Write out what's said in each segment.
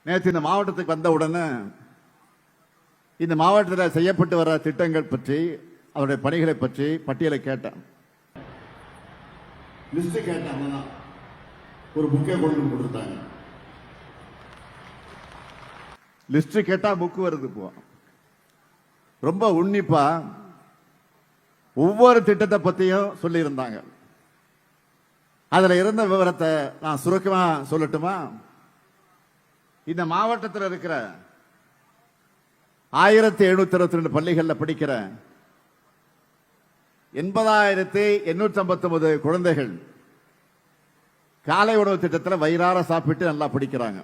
நேற்று இந்த மாவட்டத்துக்கு வந்த உடனே இந்த மாவட்டத்தில் செய்யப்பட்டு வர திட்டங்கள் பற்றி அவருடைய பணிகளை பற்றி பட்டியலை கேட்டேன். லிஸ்ட் கேட்டாங்க, ஒரு புக்கை கொண்டு கொடுத்தாங்க. லிஸ்ட் கேட்டா புக்கு வருது. போ ரொம்ப உன்னிப்பா ஒவ்வொரு திட்டத்தை பத்தியும் சொல்லி இருந்தாங்க. அதுல இருந்த விவரத்தை நான் சுருக்கமா சொல்லட்டுமா? இந்த மாவட்டத்தில் இருக்கிற 1722 பள்ளிகளில் படிக்கிற 80,859 குழந்தைகள் காலை உணவு திட்டத்தில் வயிறார சாப்பிட்டு நல்லா படிக்கிறாங்க.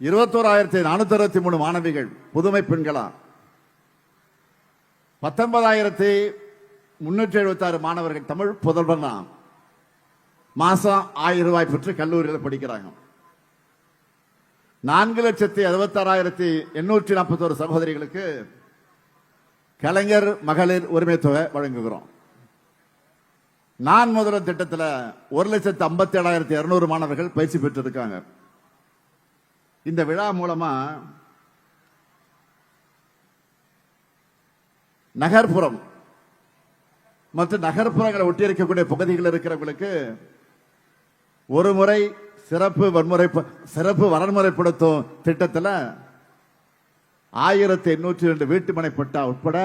21,463 மாணவிகள் புதுமை பெண்களா, 19,376 மாணவர்கள் தமிழ் புதல்வனா மாசம் 1000 ரூபாய் பெற்று கல்லூரியில் படிக்கிறாங்க. 4,66,841 சகோதரிகளுக்கு கலைஞர் மகளிர் உரிமை தொகை வழங்குகிறோம். நான் முதல்வர் திட்டத்தில் 1,57,200 மாணவர்கள் பயிற்சி பெற்றிருக்காங்க. இந்த விழா மூலமா நகர்ப்புறம் மற்றும் நகர்ப்புறங்களை ஒட்டியிருக்கக்கூடிய பகுதிகளில் இருக்கிறவங்களுக்கு ஒரு முறை சிறப்பு வரன்முறைப்படுத்தும் திட்டத்தில் 1,802 வீட்டுமனை பட்டா உட்பட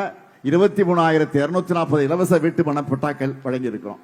23,240 இலவச வீட்டுமனை பட்டாக்கள் வழங்கியிருக்கிறோம்.